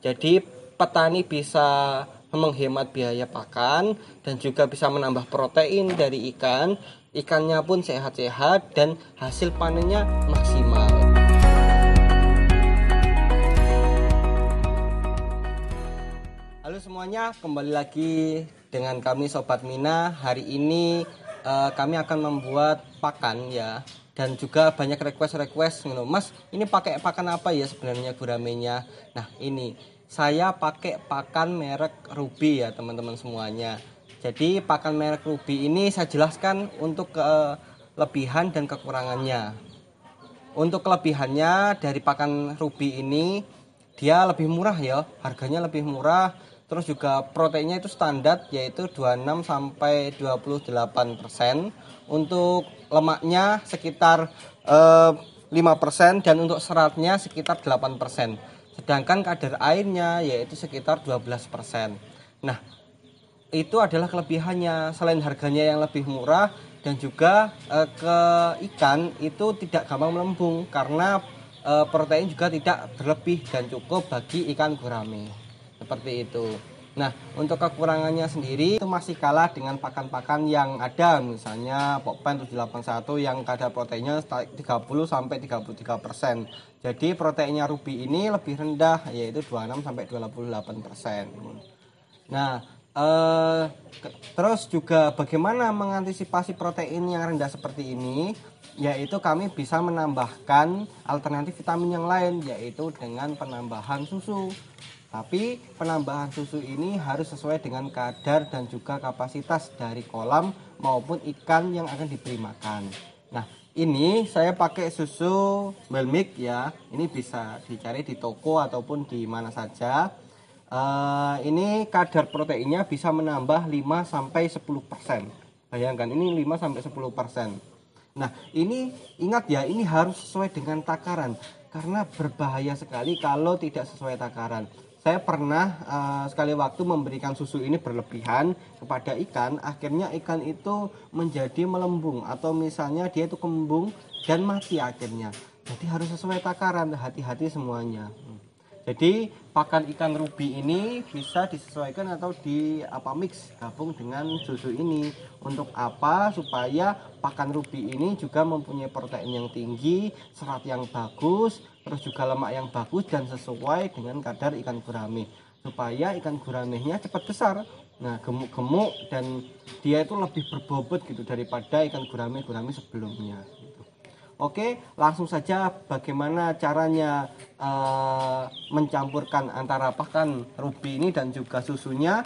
Jadi petani bisa menghemat biaya pakan dan juga bisa menambah protein dari ikan. Ikannya pun sehat-sehat dan hasil panennya maksimal. Halo semuanya, kembali lagi dengan kami Sobat Mina. Hari ini kami akan membuat pakan ya. Dan juga banyak request Mas, ini pakai pakan apa ya sebenarnya guramenya? Nah, ini saya pakai pakan merek Ruby ya teman-teman semuanya. Jadi pakan merek Ruby ini saya jelaskan untuk kelebihan dan kekurangannya. Untuk kelebihannya dari pakan Ruby ini, dia lebih murah ya, harganya lebih murah. Terus juga proteinnya itu standar, yaitu 26 sampai 28%. Untuk lemaknya sekitar 5% dan untuk seratnya sekitar 8%. Sedangkan kadar airnya yaitu sekitar 12%. Nah, itu adalah kelebihannya. Selain harganya yang lebih murah dan juga ke ikan itu tidak gampang melembung karena protein juga tidak berlebih dan cukup bagi ikan gurame. Seperti itu. Nah, untuk kekurangannya sendiri itu masih kalah dengan pakan-pakan yang ada, misalnya Pokpen 781 yang kadar proteinnya 30 sampai 33%. Jadi proteinnya Ruby ini lebih rendah, yaitu 26 sampai 28%. Nah, terus juga bagaimana mengantisipasi protein yang rendah seperti ini, yaitu kami bisa menambahkan alternatif vitamin yang lain, yaitu dengan penambahan susu. Tapi penambahan susu ini harus sesuai dengan kadar dan juga kapasitas dari kolam maupun ikan yang akan diberi makan. Nah, ini saya pakai susu Melmilk ya. Ini bisa dicari di toko ataupun di mana saja. Ini kadar proteinnya bisa menambah 5 sampai 10%. Bayangkan ini 5 sampai 10%. Nah, ini ingat ya, ini harus sesuai dengan takaran karena berbahaya sekali kalau tidak sesuai takaran. Saya pernah sekali waktu memberikan susu ini berlebihan kepada ikan, akhirnya ikan itu menjadi melembung atau misalnya dia itu kembung dan mati akhirnya. Jadi harus sesuai takaran, hati-hati semuanya. Jadi pakan ikan Ruby ini bisa disesuaikan atau mix gabung dengan susu ini. Untuk apa? Supaya pakan Ruby ini juga mempunyai protein yang tinggi, serat yang bagus, terus juga lemak yang bagus dan sesuai dengan kadar ikan gurame. Supaya ikan guramenya cepat besar. Nah, gemuk-gemuk dan dia itu lebih berbobot gitu daripada ikan gurame sebelumnya. Oke, langsung saja bagaimana caranya mencampurkan antara pakan Ruby ini dan juga susunya.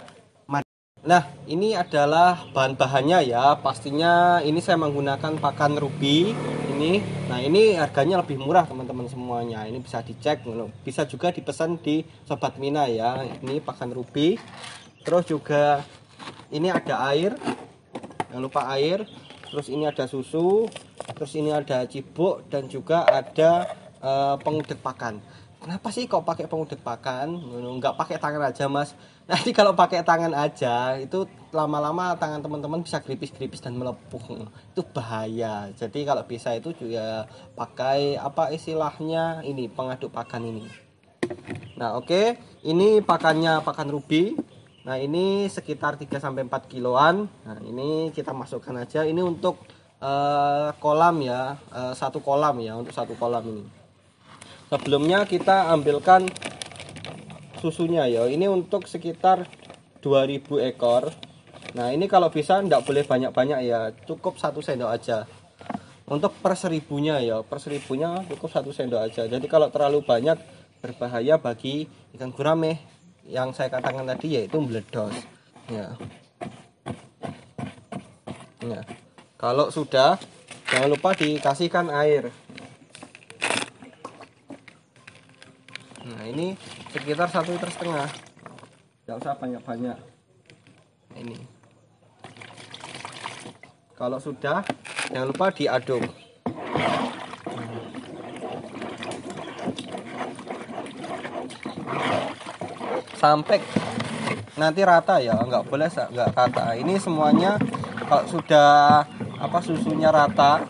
Nah, ini adalah bahan-bahannya ya. Pastinya ini saya menggunakan pakan Ruby ini. Nah, ini harganya lebih murah teman-teman semuanya. Ini bisa dicek, bisa juga dipesan di Sobat Mina ya. Ini pakan Ruby. Terus juga ini ada air. Jangan lupa air. Terus ini ada susu. Terus ini ada cibuk dan juga ada pengudek pakan. Kenapa sih kok pakai pengudek pakan? Nggak pakai tangan aja mas. Nanti kalau pakai tangan aja itu lama-lama tangan teman-teman bisa gripis-gripis dan melepuh. Itu bahaya. Jadi kalau bisa itu juga pakai apa istilahnya ini pengaduk pakan ini. Nah oke, ini pakannya pakan Ruby. Nah ini sekitar 3-4 kiloan. Nah ini kita masukkan aja. Ini untuk kolam ya, satu kolam ya, untuk satu kolam ini. Sebelumnya kita ambilkan susunya ya. Ini untuk sekitar 2000 ekor. Nah ini kalau bisa tidak boleh banyak-banyak ya, cukup 1 sendok aja. Untuk per 1000-nya ya, per 1000-nya cukup 1 sendok aja. Jadi kalau terlalu banyak berbahaya bagi ikan gurame yang saya katakan tadi, yaitu meledos ya. Nah, kalau sudah, jangan lupa dikasihkan air. Nah ini sekitar 1,5 liter, nggak usah banyak-banyak. Ini kalau sudah, jangan lupa diaduk sampai nanti rata ya, nggak boleh nggak rata. Ini semuanya kalau sudah susunya rata,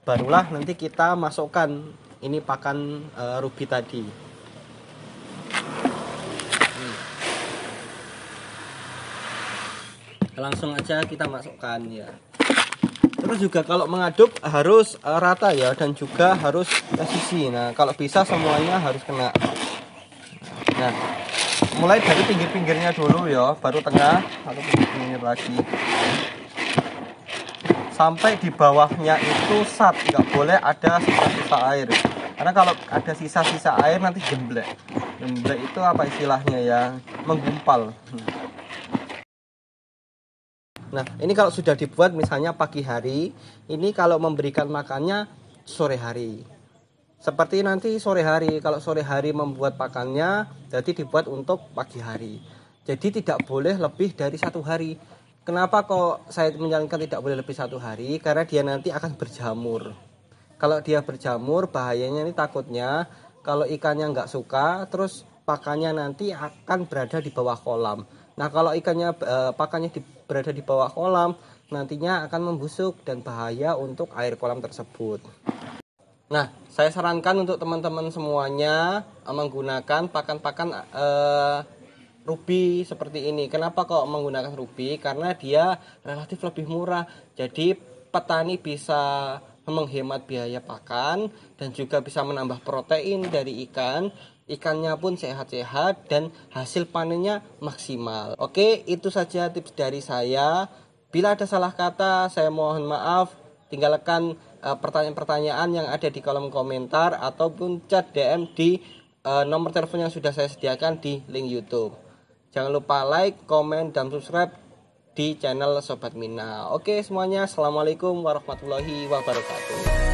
barulah nanti kita masukkan ini pakan Ruby tadi. Langsung aja kita masukkan ya. Terus juga kalau mengaduk harus rata ya, dan juga harus presisi. Nah kalau bisa semuanya harus kena. Nah mulai dari pinggir-pinggirnya dulu ya, baru tengah, atau pinggir-pinggir lagi sampai di bawahnya itu sat, nggak boleh ada sisa-sisa air, karena kalau ada sisa-sisa air nanti gemblek. Gemblek itu apa istilahnya ya, menggumpal. Nah ini kalau sudah dibuat misalnya pagi hari, ini kalau memberikan makannya sore hari. Seperti nanti sore hari, kalau sore hari membuat pakannya, jadi dibuat untuk pagi hari. Jadi tidak boleh lebih dari 1 hari. Kenapa kok saya menyarankan tidak boleh lebih 1 hari? Karena dia nanti akan berjamur. Kalau dia berjamur, bahayanya ini takutnya kalau ikannya nggak suka, terus pakannya nanti akan berada di bawah kolam. Nah kalau ikannya pakannya berada di bawah kolam, nantinya akan membusuk dan bahaya untuk air kolam tersebut. Nah, saya sarankan untuk teman-teman semuanya menggunakan pakan-pakan ruby seperti ini. Kenapa kok menggunakan ruby? Karena dia relatif lebih murah. Jadi petani bisa menghemat biaya pakan dan juga bisa menambah protein dari ikan. Ikannya pun sehat-sehat dan hasil panennya maksimal. Oke, itu saja tips dari saya. Bila ada salah kata, saya mohon maaf. Tinggalkan pertanyaan-pertanyaan yang ada di kolom komentar ataupun chat DM di nomor telepon yang sudah saya sediakan di link YouTube. Jangan lupa like, komen, dan subscribe di channel Sobat Mina. Oke semuanya, assalamualaikum warahmatullahi wabarakatuh.